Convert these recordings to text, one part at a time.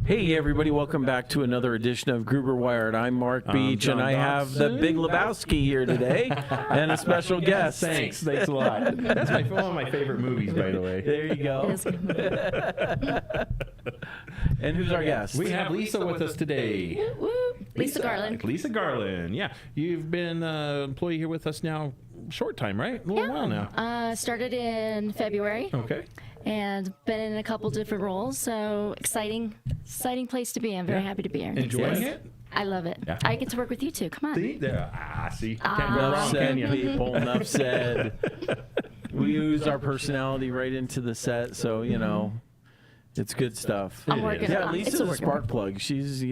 Hey everybody, welcome back to another edition of Gruber Wired. I'm Mark Beach, and I have the Big Lebowski here today, and a special guest. Thanks a lot. That's one of my favorite movies, by the way. There you go. And who's our guest? We have Lisa with us today. Woo, woo. Lisa Garland. Lisa Garland, yeah. You've been an employee here with us now, short time, right? A little while now. Started in February. Okay. And been in a couple different roles, so exciting place to be. I'm very happy to be here. Enjoying it? I love it. Yeah. I get to work with you too. Come on. See? See? Can't go Enough wrong, said, can you? people. Enough said. We use our personality right into the set, so, you know, it's good stuff. I'm working Yeah, on it. Lisa's It's a spark plug. She's,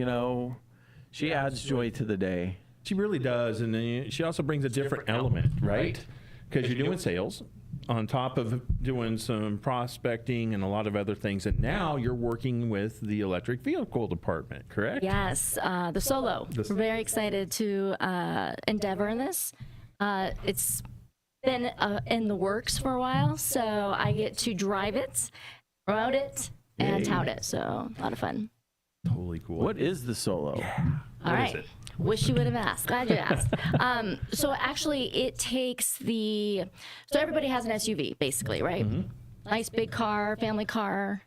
she adds joy to the day. She really does, and then she also brings a different element, right? Because you're doing sales on top of doing some prospecting and a lot of other things, and now you're working with the electric vehicle department, correct? Yes, the Solo. We're very excited to endeavor in this. It's been in the works for a while, so I get to drive it, promote it, and tout it. So a lot of fun. Totally cool. What is the Solo? All What right. is it? Wish you would have asked. Glad you asked. So actually, it takes so everybody has an SUV, basically, right? Mm-hmm. Nice big car, family car,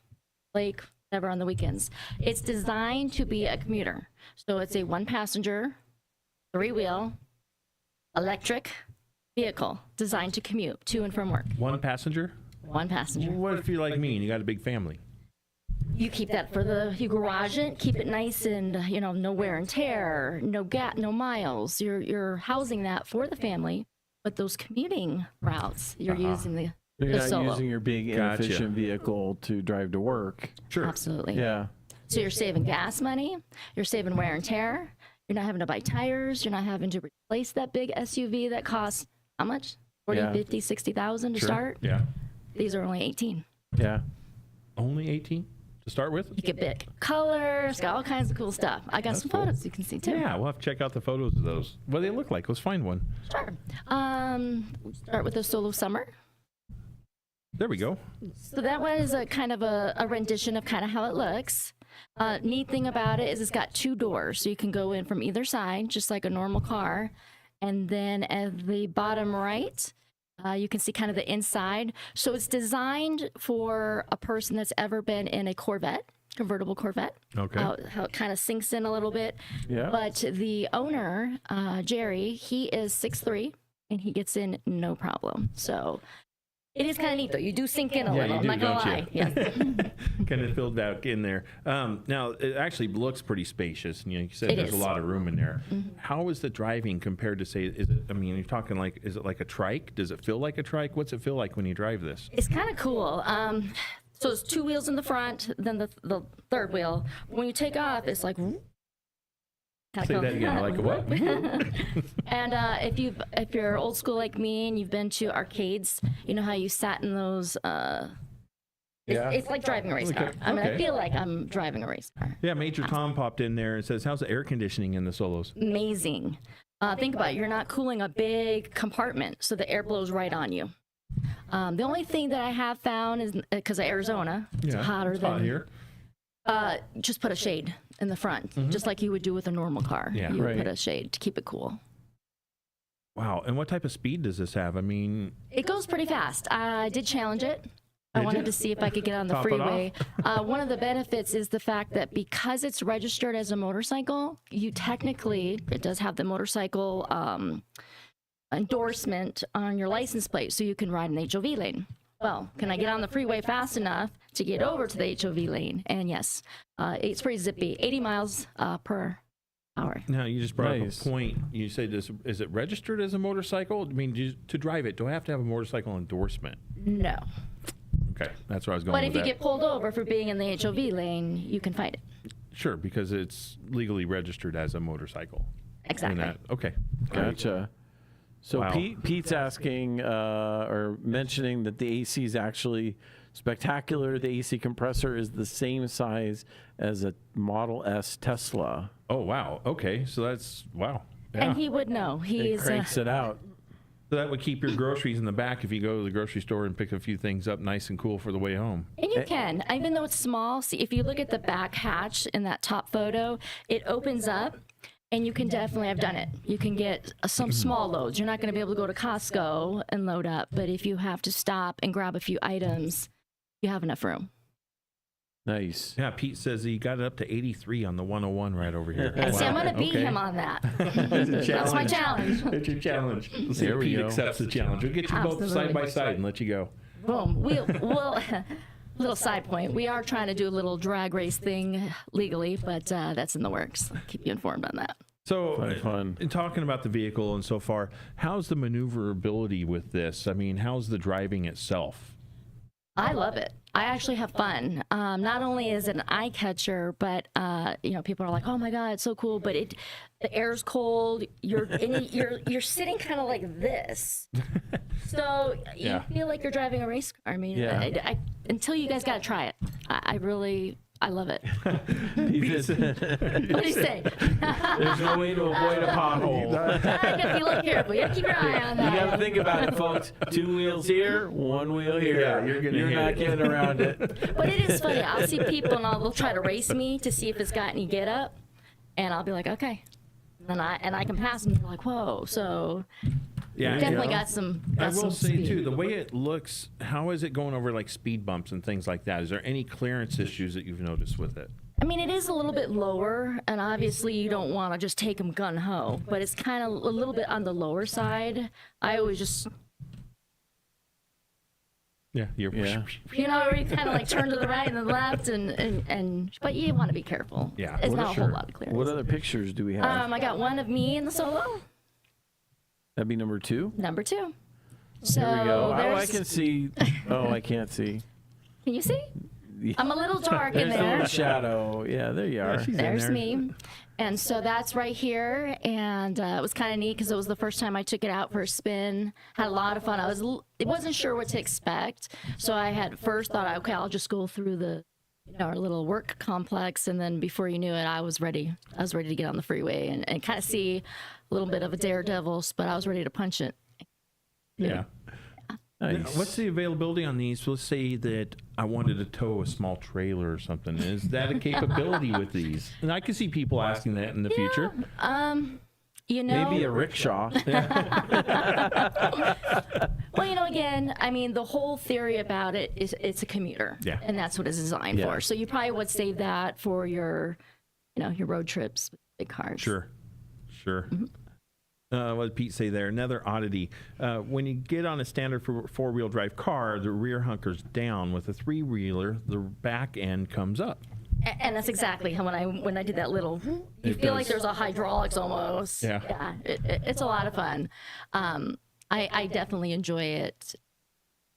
lake, whatever on the weekends. It's designed to be a commuter. So it's a one-passenger, three-wheel, electric vehicle designed to commute to and from work. One passenger? One passenger. What if you're like me and you got a big family? You keep that you garage it, keep it nice and, no wear and tear, no miles. You're housing that for the family, but those commuting routes, you're using the You're not Solo. using your big Gotcha. inefficient vehicle to drive to work. Sure. Absolutely. Yeah. So you're saving gas money, you're saving wear and tear, you're not having to buy tires, you're not having to replace that big SUV that costs how much? 40, Yeah. 50, 60,000 to start? Yeah. These are only 18. Yeah. Only 18 to start with? You get big colors, got all kinds of cool stuff. I got some cool. photos you can see too. Yeah, we'll have to check out the photos of those. What do they look like? Let's find one. Sure. We start with the Solo Summer. There we go. So that one is a kind of a rendition of kind of how it looks. Neat thing about it is it's got two doors, so you can go in from either side, just like a normal car. And then at the bottom right, you can see kind of the inside. So it's designed for a person that's ever been in a Corvette, convertible Corvette. Okay. How it kind of sinks in a little bit. Yeah. But the owner, Jerry, he is 6'3", and he gets in no problem. So it is kind of neat, though. You do sink in a little. you I'm do, not going to don't lie. you? Yes. Kind of filled back in there. Now, it actually looks pretty spacious. And you said It there's is. a lot of room in there. How is the driving compared to, say, you're talking like, is it like a trike? Does it feel like a trike? What's it feel like when you drive this? It's kind of cool. So it's two wheels in the front, then the third wheel. When you take off, it's like... Say that again. Like what? And if you're old school like me and you've been to arcades, you know how you sat in those... It's like driving a race car. I mean, I okay. feel like I'm driving a race car. Yeah, Major Tom popped in there and says, how's the air conditioning in the Solos? Amazing. Think about it. You're not cooling a big compartment, so the air blows right on you. The only thing that I have found is, because of Arizona, it's hotter it's than... hot here. Just put a shade in the front, just like you would do with a normal car. Yeah. You would Right. put a shade to keep it cool. Wow. And what type of speed does this have? I mean, It goes pretty fast. I did challenge it. I Did wanted you? to see if I could get on the Top it freeway. One of the benefits is the fact that because it's registered as a motorcycle, it does have the motorcycle endorsement on your license plate, so you can ride an HOV lane. Well, can I get on the freeway fast enough to get over to the HOV lane? And yes, it's pretty zippy, 80 miles per hour. now you just brought Nice. up a point. You said, is it registered as a motorcycle? I mean, to drive it, do I have to have a motorcycle endorsement? No. Okay, that's where I was going But with if you that. get pulled over for being in the HOV lane, you can fight it. Sure, because it's legally registered as a motorcycle. Exactly. And okay. Gotcha. So Wow. Pete's asking or mentioning that the AC is actually spectacular. The AC compressor is the same size as a Model S Tesla. Oh, wow. Okay, so that's, wow. Yeah. And he would know. It He's cranks it out. So that would keep your groceries in the back if you go to the grocery store and pick a few things up nice and cool for the way home. And you can, even though it's small. See, if you look at the back hatch in that top photo, it opens up. And you can definitely, I've done it. You can get some small loads. You're not going to be able to go to Costco and load up, but if you have to stop and grab a few items, you have enough room. Nice. Yeah, Pete says he got it up to 83 on the 101 right over here. And see, I'm going to beat him on that. That's my challenge. That's your challenge. Let's see There if we Pete go. accepts the challenge. We'll get you both Absolutely. side by side and let you go. Boom. We'll little side point. We are trying to do a little drag race thing legally, but that's in the works. I'll keep you informed on that. So, Fun. in talking about the vehicle and so far, how's the maneuverability with this? I mean, how's the driving itself? I love it. I actually have fun. Not only is it an eye catcher, but people are like, "Oh my God, it's so cool!" But the air's cold. You're sitting kind of like this, so you feel like you're driving a race car. I mean, Yeah. until you guys got to try it. I love it. What do you say? There's no way to avoid a pothole. I gotta be a little careful. You gotta keep your eye on You that. got to think about it, folks. 2 wheels here, 1 wheel here. Yeah, you're not getting around it. But it is funny. I'll see people and they'll try to race me to see if it's got any get up, and I'll be like, okay. And I can pass them. They're like, whoa. So definitely got some. I will say speed. too, the way it looks, how is it going over like speed bumps and things like that? Is there any clearance issues that you've noticed with it? I mean, it is a little bit lower, and obviously you don't want to just take them gun ho, but it's kind of a little bit on the lower side. I always just, Yeah, where you kind of like turn to the right and the left, and but you want to be careful. Yeah, it's well, not a sure. whole lot of clearance. What other pictures do we have? I got one of me in the Solo, That'd be number 2. number 2. So There we go. Oh, I there's- can see. Oh, I can't see. Can you see? I'm a little dark in There's a there. little shadow. Yeah, there you are. she's in There's there. me. And so that's right here. And it was kind of neat because it was the first time I took it out for a spin. Had a lot of fun. I wasn't sure what to expect. So I had first thought, okay, I'll just go through our little work complex. And then before you knew it, I was ready. I was ready to get on the freeway and kind of see a little bit of a daredevil, but I was ready to punch it. Yeah. Nice. What's the availability on these? Let's say that I wanted to tow a small trailer or something. Is that a capability with these? And I can see people asking that in the future. Maybe a rickshaw. Well, again, I mean, the whole theory about it is it's a commuter. Yeah. And that's what it's designed Yeah. for. So you probably would save that for your road trips with big cars. Sure. What did Pete say there? Another oddity. When you get on a standard four-wheel drive car, the rear hunker's down. With a three-wheeler, the back end comes up. And that's exactly how when I did that little, you feel like there's a hydraulics almost. Yeah. It's a lot of fun. I definitely enjoy it.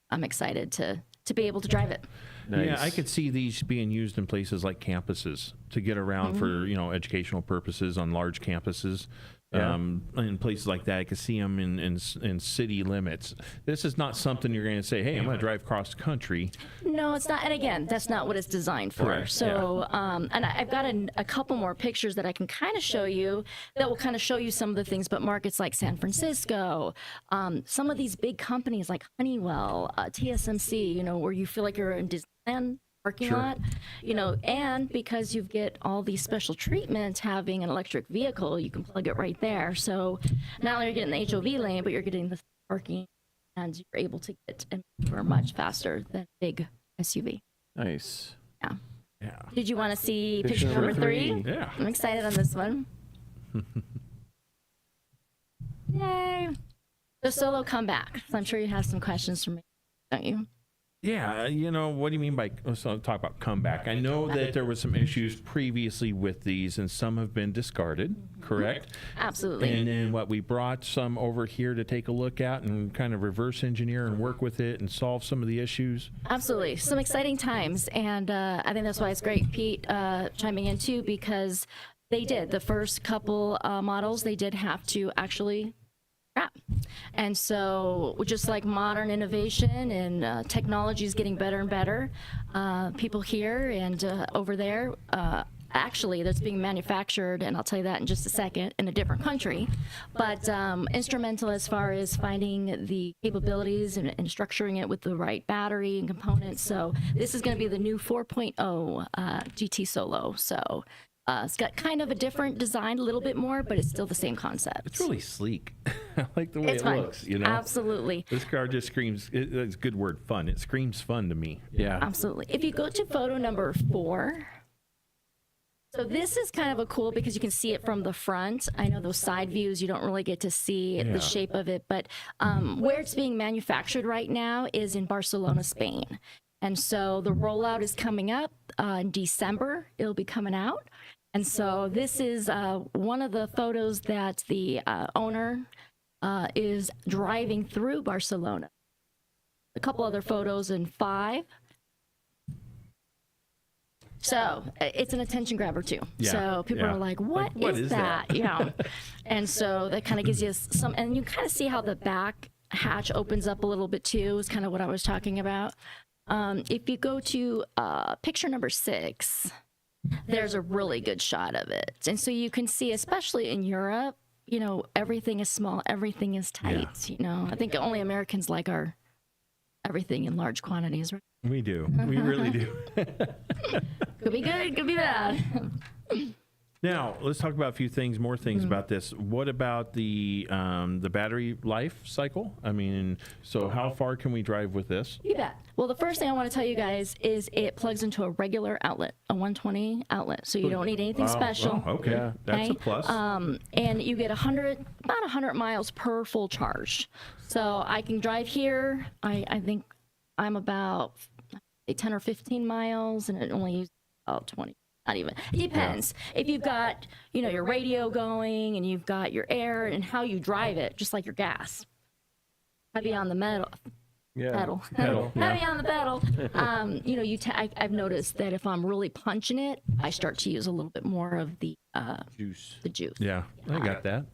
I'm excited to be able to drive it. Nice. Yeah, I could see these being used in places like campuses to get around for educational purposes on large campuses. Yeah. In places like that, I could see them in city limits. This is not something you're going to say, hey, I'm going to drive cross country. No, it's not. And again, that's not what it's designed for. Correct, So, and I've got a couple more pictures that I can kind of show you that will kind of show you some of the things. But markets like San Francisco, some of these big companies like Honeywell, TSMC, where you feel like you're in Disneyland parking lot, and because you get all these special treatments having an electric vehicle, you can plug it right there. So not only are you getting the HOV lane, but you're getting the parking, and you're able to get and maneuver much faster than a big SUV. Nice. Yeah. Did you want to see picture number 3? Yeah. I'm excited on this one. Yay. The Solo comeback. So I'm sure you have some questions for me, don't you? Yeah, what do you mean by, so talk about comeback? I know that there was some issues previously with these, and some have been discarded, correct? Absolutely. And then we brought some over here to take a look at and kind of reverse engineer and work with it and solve some of the issues. Absolutely. Some exciting times. And I think that's why it's great, Pete, chiming in too, because they did. The first couple models, they did have to actually scrap. And so just like modern innovation and technology is getting better and better, people here and over there actually that's being manufactured, and I'll tell you that in just a second, in a different country, but instrumental as far as finding the capabilities and structuring it with the right battery and components. So this is going to be the new 4.0 GT Solo. So it's got kind of a different design, a little bit more, but it's still the same concept. It's really sleek. I like the way It's it fun. looks, you know? Absolutely. This car just screams, it's a good word, fun. It screams fun to me. Yeah. Absolutely. If you go to photo number 4, so this is kind of a cool because you can see it from the front. I know those side views, you don't really get to see the shape of it, but where it's being manufactured right now is in Barcelona, Spain. And so the rollout is coming up in December. It'll be coming out. And so this is one of the photos that the owner is driving through Barcelona. A couple other photos in 5. So it's an attention grabber too. Yeah, So people yeah. are like, what is that? Yeah. And so that kind of gives you some, and you kind of see how the back hatch opens up a little bit too, is kind of what I was talking about. If you go to picture number 6, there's a really good shot of it. And so you can see, especially in Europe, you know, everything is small, everything is tight, you know. I think only Americans like our everything in large quantities, right? We do. We really do. Could be good, could be bad. Now, let's talk about a few things, more things about this. What about the battery life cycle? I mean, so how far can we drive with this? You bet. Well, the first thing I want to tell you guys is it plugs into a regular outlet, a 120 outlet, so you don't need anything special. Oh, okay. Yeah. That's a Okay. plus. And you get about 100 miles per full charge. So I can drive here. I think I'm about 10 or 15 miles, and it only uses about 20. Not even. It depends. If you've got, you know, your radio going and you've got your air and how you drive it, just like your gas. Heavy on the pedal. Pedal, yeah. Heavy on the pedal. You know, I've noticed that if I'm really punching it, I start to use a little bit more of the Juice. juice. Yeah, I got that.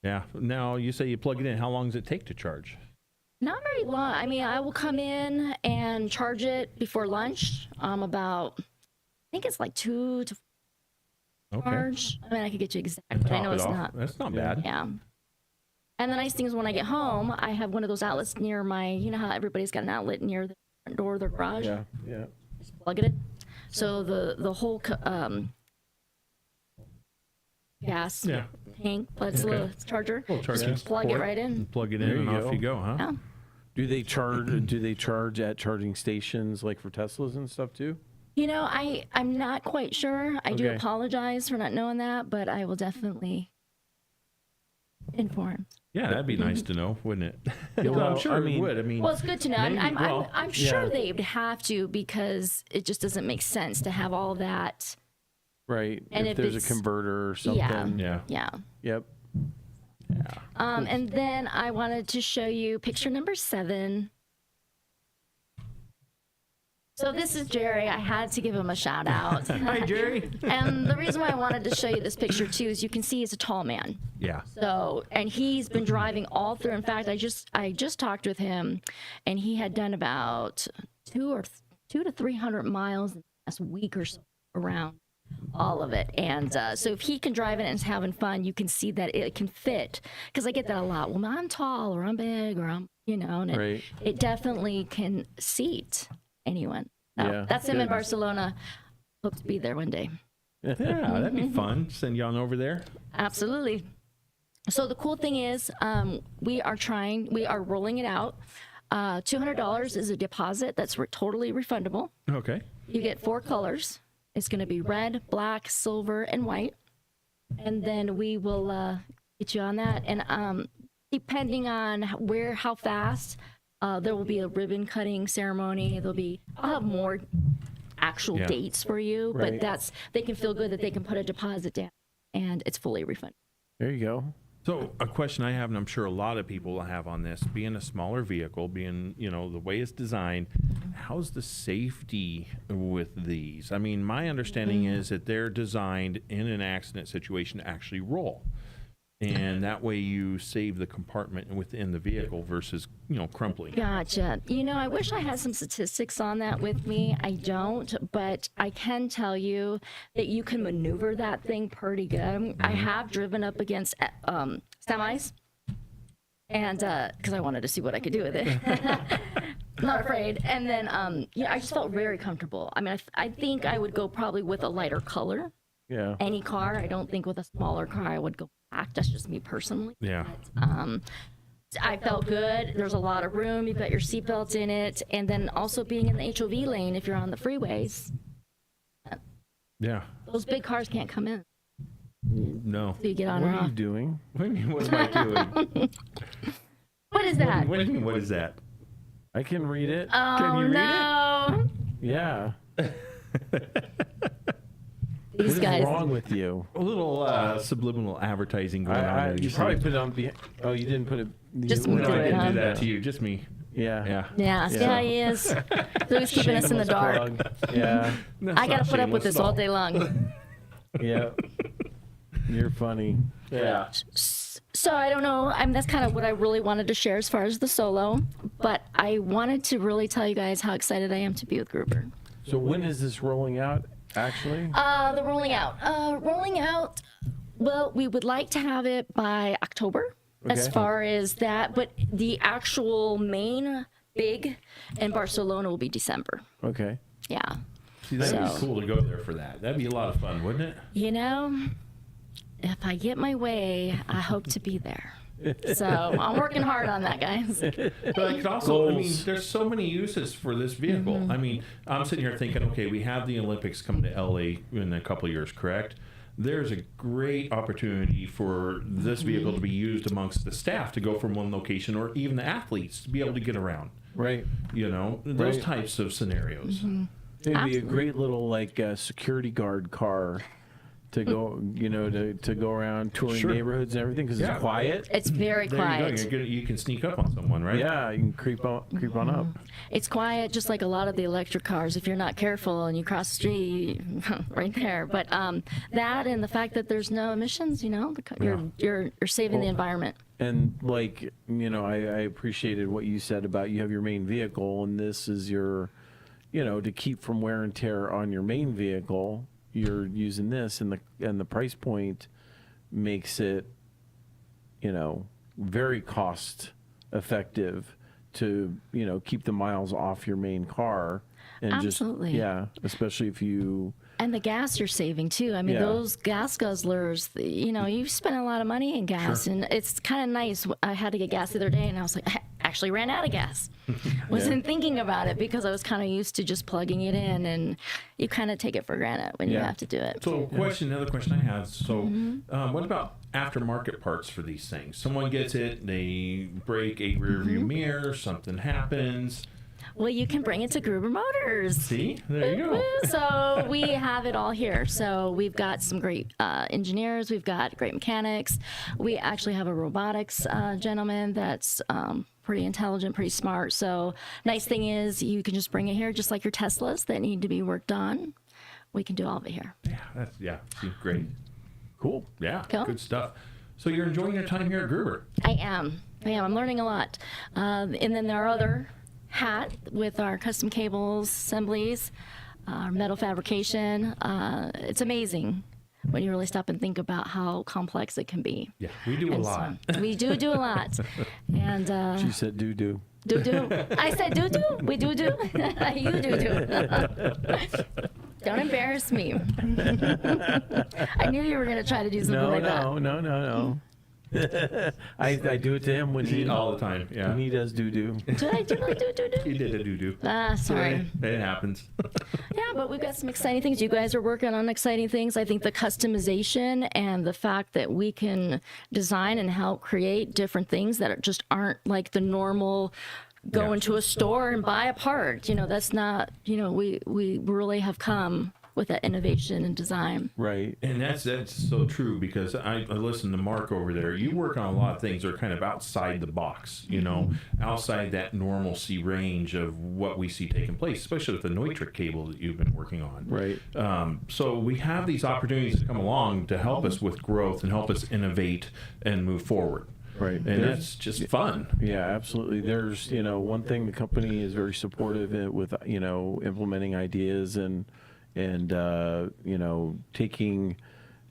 Yeah. Now, you say you plug it in. How long does it take to charge? Not very long. I mean, I will come in and charge it before lunch. I think it's like 2 to 4 Okay. charge. I mean, I could get you exact, And but I top know it it's off. not. That's not bad. Yeah. And the nice thing is when I get home, I have one of those outlets near my, you know how everybody's got an outlet near the front door of their garage? Yeah. Yeah. Just plug it in. So the whole gas Yeah. tank plus Okay. the charger, Well, charge just plug it port, right in. Plug it There in and you off go. you go, huh? Yeah. Do they charge at charging stations like for Teslas and stuff too? You know, I'm not quite sure. I do Okay. apologize for not knowing that, but I will definitely inform. Yeah, that'd be nice to know, wouldn't it? well, I'm sure I it mean- would. I mean, Well, it's good to know. maybe- I'm sure yeah. they'd have to, because it just doesn't make sense to have all that. Right. And if if there's a it's- converter or something. yeah. Yeah. Yep. And then I wanted to show you picture number 7. So this is Jerry. I had to give him a shout out. Hi, Jerry. And the reason why I wanted to show you this picture too is you can see he's a tall man. Yeah. So, and he's been driving all through. In fact, I just talked with him, and he had done about 200 to 300 miles in the last week or so around all of it. And so if he can drive it and is having fun, you can see that it can fit. Because I get that a lot. Well, I'm tall, or I'm big, or I'm, you know, and Right. it definitely can seat anyone. So Yeah, that's him in good. Barcelona. Hope to be there one day. Yeah, that'd be fun. Send you on over there. Absolutely. So the cool thing is, we are rolling it out. $200 is a deposit that's totally refundable. Okay. You get 4 colors. It's going to be red, black, silver, and white. And then we will get you on that. And depending on how fast, there will be a ribbon cutting ceremony. I'll have more actual Yeah. dates for you, Right. but they can feel good that they can put a deposit down, and it's fully refunded. There you go. So a question I have, and I'm sure a lot of people will have on this, being a smaller vehicle, being, you know, the way it's designed, how's the safety with these? I mean, my understanding is that they're designed in an accident situation to actually roll. And that way you save the compartment within the vehicle versus, crumpling. Gotcha. I wish I had some statistics on that with me. I don't, but I can tell you that you can maneuver that thing pretty good. I have driven up against semis, and because I wanted to see what I could do with it. Not afraid. And then, I just felt very comfortable. I mean, I think I would go probably with a lighter color. Yeah. Any car. I don't think with a smaller car I would go back. That's just me personally. Yeah. I felt good. There's a lot of room. You've got your seatbelt in it. And then also being in the HOV lane if you're on the freeways. Yeah. Those big cars can't come in. No. So you get on What and are you off. doing? What do you mean, what am I doing? What is that? What do you mean, what is that? I can read it. Oh, Can you read it? no. Yeah. What These is guys. wrong with you? A little subliminal advertising going on. You probably put it on. Oh, you didn't put it. Just you me No, do I it, didn't huh? do that to you. Just me. Yeah. Yeah. Yeah, see Yeah. how he is. So he's keeping us in the Shameless dark. plug. Yeah. That's I got to not put up with shameless this at all day long. Yeah. You're funny. Yeah. So I don't know. That's kind of what I really wanted to share as far as the solo. But I wanted to really tell you guys how excited I am to be with Gruber. So when is this rolling out? Actually. The rolling out. Well, we would like to have it by October as Okay. far as that. But the actual main big in Barcelona will be December. Okay. Yeah. See, that'd be So- cool to go there for that. That'd be a lot of fun, wouldn't it? If I get my way, I hope to be there. So I'm working hard on that, guys. But I could also, Goals. there's so many uses for this vehicle. Mm-hmm. I'm sitting here thinking, okay, we have the Olympics coming to LA in a couple of years, correct? There's a great opportunity for this vehicle to be used amongst the staff to go from one location, or even the athletes to be able to get around. Right. Those Right. types of scenarios. Mm-hmm. It'd be a great little security guard car to go, to go around touring Sure. neighborhoods and everything because Yeah. it's quiet. It's very There quiet. you go. You can sneak up on someone, right? Yeah, you can creep on up. It's quiet, just like a lot of the electric cars. If you're not careful and you cross the street, right there. But that and the fact that there's no emissions, you're saving the environment. And I appreciated what you said about you have your main vehicle and this is your, to keep from wear and tear on your main vehicle. You're using this, and the price point makes it, very cost effective to keep the miles off your main car, and Absolutely. especially if you. And the gas you're saving too. I mean, Yeah. those gas guzzlers, you spend a lot of money in gas, and it's kind of nice. I had to get gas the other day, and I was like, I actually ran out of gas. Wasn't thinking about it because I was kind of used to just plugging it in, and you kind of take it for granted when you Yeah. have to do it. So, another question I have. So, what about aftermarket parts for these things? Someone gets it, they break a rear view mirror, something happens. Well, you can bring it to Gruber Motors. See, there you go. So we have it all here. So we've got some great engineers. We've got great mechanics. We actually have a robotics gentleman that's pretty intelligent, pretty smart. So nice thing is you can just bring it here, just like your Teslas that need to be worked on. We can do all of it here. See, great. Cool. Yeah, Cool. good stuff. So you're enjoying your time here at Gruber. I am. I'm learning a lot. And then there are other hat with our custom cables, assemblies, our metal fabrication. It's amazing when you really stop and think about how complex it can be. Yeah, we do a And lot. so we do a lot. And She said do. do. I said do. We do. You do. Don't embarrass me. I knew you were going to try to do something like that. No. I do it to him when he All the time. Yeah, when he does do. Did I really do? he did a doo-doo. Sorry. It happens. Yeah, but we've got some exciting things. You guys are working on exciting things. I think the customization and the fact that we can design and help create different things that just aren't like the normal go Yeah. into a store and buy a part. That's not, we really have come with that innovation and design. Right. And that's so true, because I listen to Mark over there. You work on a lot of things that are kind of outside the box, outside that normalcy range of what we see taking place, especially with the Neutrik cable that you've been working on. Right. So we have these opportunities to come along to help us with growth and help us innovate and move forward. Right. And that's just fun. Yeah, absolutely. There's, one thing, the company is very supportive with, implementing ideas and taking,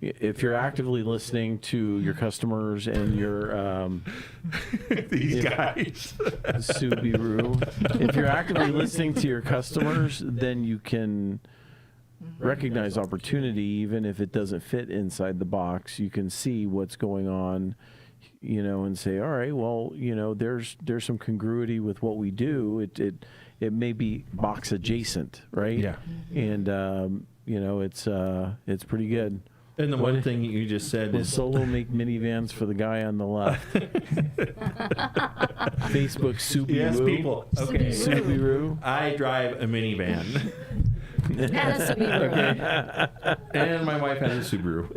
if you're actively listening to your customers and your These guys. Subaru, if you're actively listening to your customers, then you can recognize opportunity, even if it doesn't fit inside the box. You can see what's going on, and say, all right, well, there's some congruity with what we do. It may be box adjacent, right? Yeah. And it's pretty good. And the one thing you just said Will is Solo make minivans for the guy on the left? Facebook Subaru. yes, people. Okay. Subaru. I drive a minivan. And a Subaru. And my wife has a Subaru.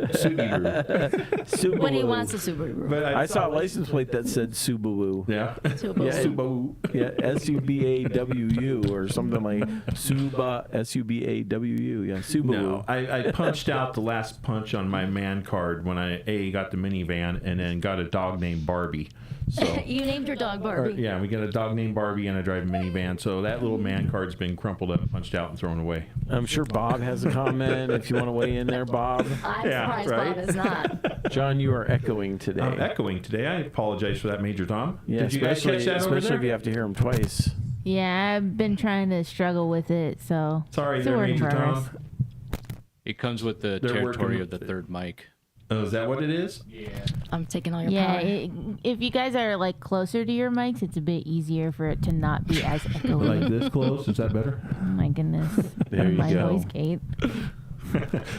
When he Subaru. wants a Subaru. But I saw a license plate that said Subaru. Yeah. Subaru. Yeah, Subaru. Yeah, Subawu or something like Subawu. Yeah, Subaru. No, I punched out the last punch on my man card when I got the minivan and then got a dog named Barbie. So You named your dog Barbie. yeah, we got a dog named Barbie and I drive a minivan. So that little man card's been crumpled up, punched out, and thrown away. I'm sure Bob has a comment if you want to weigh in there, Bob. I'm Yeah, surprised right? Bob is not. John, you are echoing today. I'm echoing today. I apologize for that, Major Tom. Yeah, Did you guys catch that over especially if you there? have to hear him twice. Yeah, I've been trying to struggle with it, so Sorry it's a there, work in Major progress. Tom. It comes with the They're territory working of the with third mic. Oh, is that what it is? I'm taking all your Yeah, power. if you guys are like closer to your mics, it's a bit easier for it to not be as echoey. Like this close? Is that better? Oh my goodness. There you my go. voice, Kate.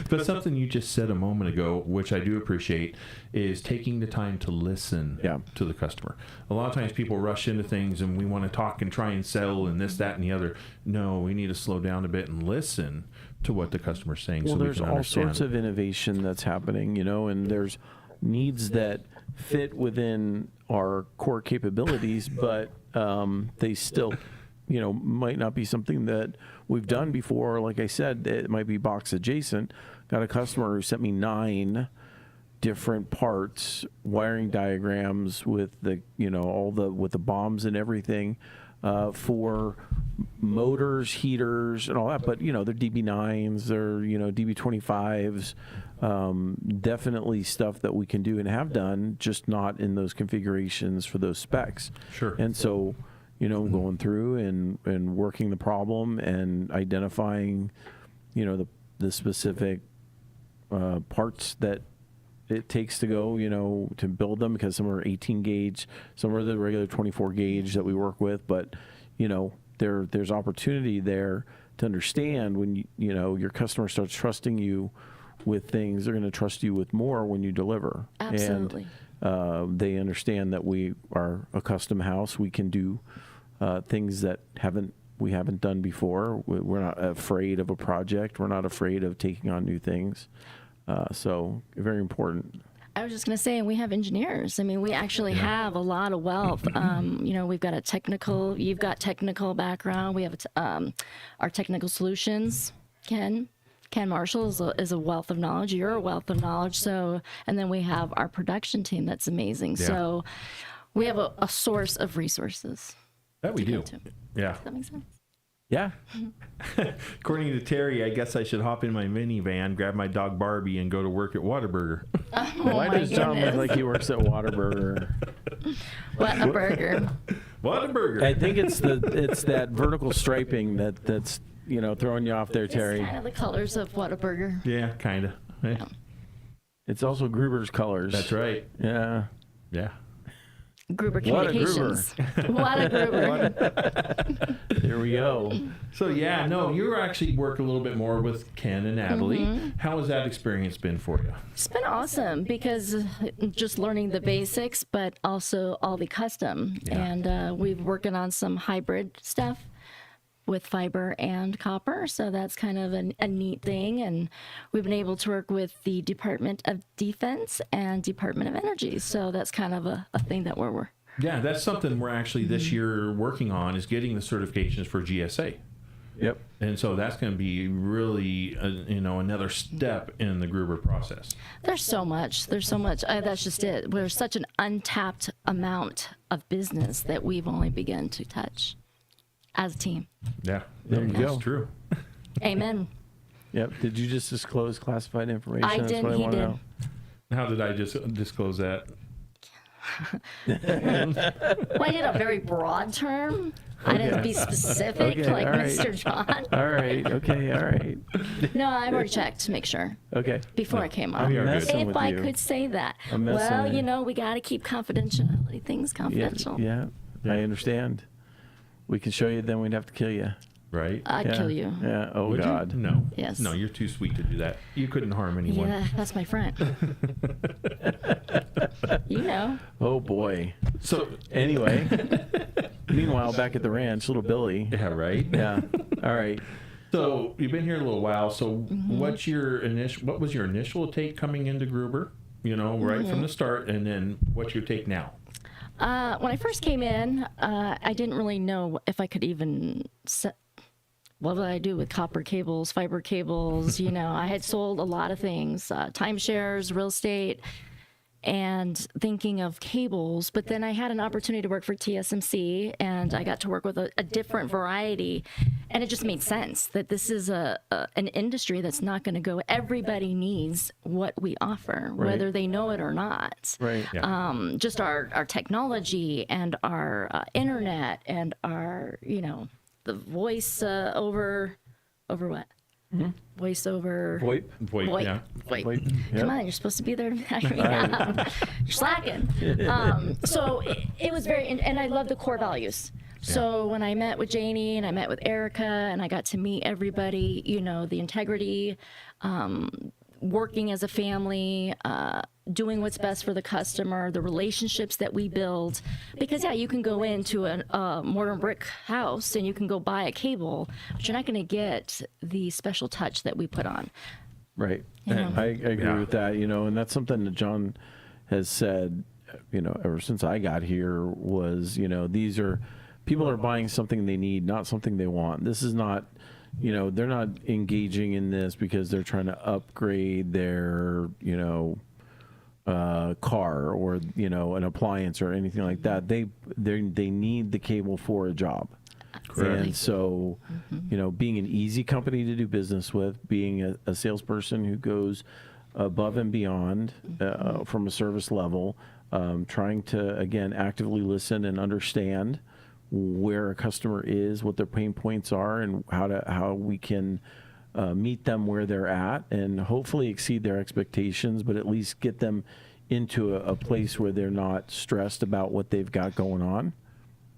But something you just said a moment ago, which I do appreciate, is taking the time to listen to the customer. A lot of times people rush into things and we want to talk and try and sell and this, that, and the other. No, we need to slow down a bit and listen to what the customer's saying. Well, so there's we can all understand sorts it. of innovation that's happening, and there's needs that fit within our core capabilities, but they still, might not be something that we've done before. Like I said, it might be box adjacent. Got a customer who sent me 9 different parts, wiring diagrams with the, with the bombs and everything for motors, heaters, and all that. But, they're DB9s, they're, DB25s, definitely stuff that we can do and have done, just not in those configurations for those specs. Sure. And so, going through and working the problem and identifying, the specific parts that it takes to go, to build them, because some are 18 gauge, some are the regular 24 gauge that we work with. But, there's opportunity there to understand when, your customer starts trusting you with things, they're going to trust you with more when you deliver. Absolutely. And they understand that we are a custom house. We can do things that we haven't done before. We're not afraid of a project. We're not afraid of taking on new things. So very important. I was just going to say, we have engineers. I mean, we actually have a lot of wealth. We've got you've got technical background. We have our technical solutions. Ken Marshall is a wealth of knowledge. You're a wealth of knowledge. So, and then we have our production team that's amazing. Yeah. So we have a source of resources. That we do. to. Yeah. Does that make sense? Yeah. According to Terry, I guess I should hop in my minivan, grab my dog Barbie, and go to work at Whataburger. Why my does John look goodness. like he works at Whataburger? What a burger. Whataburger. I think it's that vertical striping that's throwing you off there, Terry. It's kind of the colors of what a burger. Yeah, kind of. Yeah. It's also Gruber's colors. That's right. Yeah. Yeah. Gruber What a Communications. What a Gruber. There we go. So yeah, no, you actually work a little bit more with Ken and Natalie. How has that experience been for you? It's been awesome because just learning the basics, but also all the custom. Yeah. And we've working on some hybrid stuff. with fiber and copper. So that's kind of a neat thing. And we've been able to work with the Department of Defense and Department of Energy. So that's kind of a thing that we're Yeah, that's something we're actually this year working on, is getting the certifications for GSA. Yep. And so that's going to be really, another step in the Gruber process. There's so much. That's just it. We're such an untapped amount of business that we've only begun to touch as a team. Yeah, There you that's go. true. Amen. Yep. Did you just disclose classified information? I That's did. what He wanna did. know. How did I just disclose that? Well, I did a very broad term. I didn't be specific Okay, like all right. Mr. John. All right. Okay. All right. No, I've already checked to make sure Okay. before I came I'm on. here. Messing If with I you. could say that. I'm messing Well, with you. we got to keep confidentiality things Yeah. confidential. Yeah. I understand. We can show you, then we'd have to kill you. Right? I'd Yeah. kill you. Yeah. Oh Would you? God. No. Yes. No, you're too sweet to do that. You couldn't harm anyone. Yeah, that's my friend. You know. Oh boy. So, Anyway. Meanwhile, back at the ranch, little Billy. yeah, right? Yeah. All right. So you've been here a little while. So Mm-hmm. what was your initial take coming into Gruber? Right Mm-hmm. from the start, and then what's your take now? When I first came in, I didn't really know if I could even what would I do with copper cables, fiber cables? I had sold a lot of things, timeshares, real estate, and thinking of cables. But then I had an opportunity to work for TSMC, and I got to work with a different variety. And it just made sense that this is an industry that's not going to go. Everybody needs what we offer, whether they know it or not. Right. Yeah. Just our technology and our internet and our, the voice over what? Voice over. VoIP. VoIP, yeah. Wait. VoIP. Yep. Come on, you're supposed to be there. You're slacking. So it was very, and I love the core values. So when I met with Janie and I met with Erica and I got to meet everybody, the integrity, working as a family, doing what's best for the customer, the relationships that we build. Because, you can go into a modern brick house and you can go buy a cable, but you're not going to get the special touch that we put on. Right. Yeah. I agree Yeah. with that, and that's something that John has said, ever since I got here was, these are, people are buying something they need, not something they want. This is not, they're not engaging in this because they're trying to upgrade their, car or, an appliance or anything like that. They need the cable for a job. Correct. And so, being an easy company to do business with, being a salesperson who goes above and beyond from a service level, trying to, again, actively listen and understand where a customer is, what their pain points are, and how we can meet them where they're at and hopefully exceed their expectations, but at least get them into a place where they're not stressed about what they've got going on.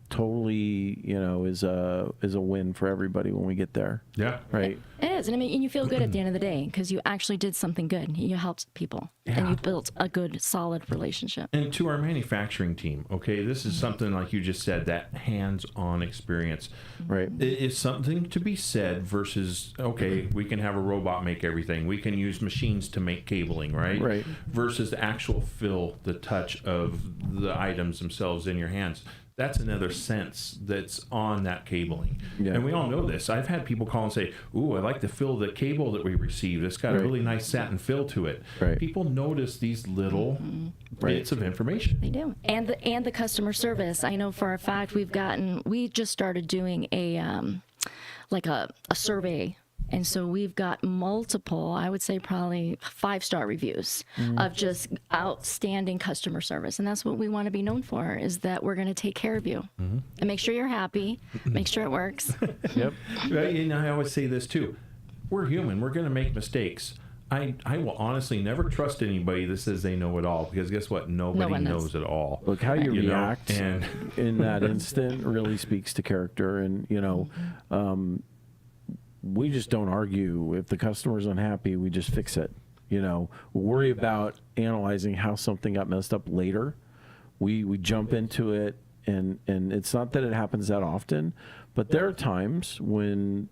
Totally, is a win for everybody when we get there. Yeah. Right. It is. And you feel good at the end of the day because you actually did something good. You helped people and you built a good, solid relationship. And to our manufacturing team, okay, this is something like you just said, that hands-on experience. Right. It is something to be said versus, okay, we can have a robot make everything. We can use machines to make cabling, right? Right. Versus the actual feel, the touch of the items themselves in your hands. That's another sense that's on that cabling. Yeah. And we all know this. I've had people call and say, ooh, I like the feel of the cable that we received. It's got a Right. really nice satin feel to it. Right. People notice these little bits of information. They do. And the customer service. I know for a fact we just started doing a survey. And so we've got multiple, I would say probably 5-star reviews of just outstanding customer service. And that's what we want to be known for, is that we're going to take care of you and make sure you're happy, make sure it works. Yep. Right? And I always say this too. We're human. We're going to make mistakes. I will honestly never trust anybody that says they know it all, because guess what? Nobody one does. knows it all. Look, how you You know, react and in that instant really speaks to character. And, we just don't argue. If the customer's unhappy, we just fix it. Worry about analyzing how something got messed up later. We jump into it and it's not that it happens that often, but there are times when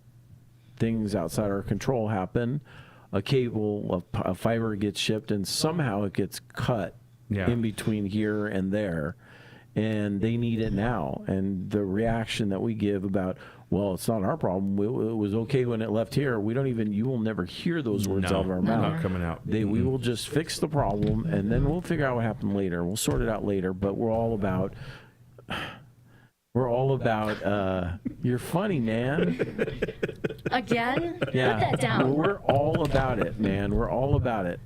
things outside our control happen. A cable, a fiber gets shipped, and somehow it gets cut in between here and there, and they need it now. And the reaction that we give about, well, it's not our problem. It was okay when it left here. You will never hear those words out of our mouth. Not coming out. We will just fix the problem, and then we'll figure out what happened later. We'll sort it out later. But we're all about. You're funny, man. Again? Yeah. Put that down. We're all about it, man. We're all about it.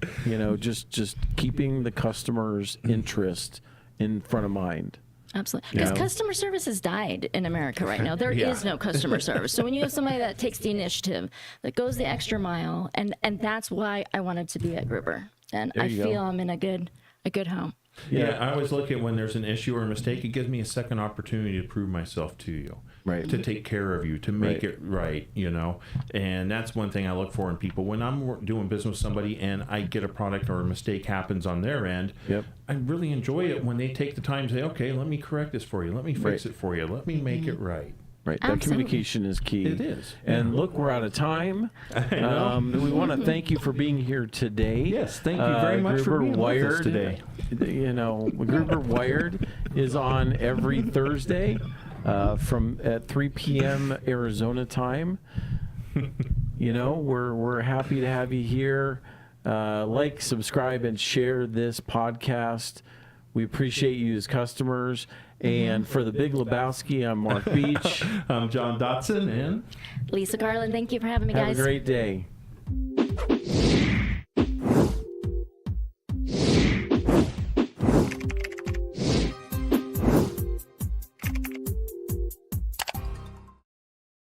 Just keeping the customer's interest in front of mind. Absolutely. Because customer service has died in America right now. There is no customer service. So when you have somebody that takes the initiative, that goes the extra mile, and that's why I wanted to be at Gruber. And I feel I'm in a good home. Yeah, I always look at when there's an issue or a mistake, it gives me a second opportunity to prove myself to you. Right. To take care of you, to make it right, And that's one thing I look for in people. When I'm doing business with somebody and I get a product or a mistake happens on their end, I really enjoy it when they take the time to say, okay, let me correct this for you. Let me fix it for you. Let me make it right. Right, that communication is key. It is. And look, we're out of time. We want to thank you for being here today. Yes, thank you very much for being with us today. Gruber Wired is on every Thursday at 3 p.m. Arizona time. We're happy to have you here. Like, subscribe, and share this podcast. We appreciate you as customers. And for the Big Lebowski, I'm Mark Beach. I'm John Dotson and Lisa Garland. Thank you for having me, guys. Have a great day.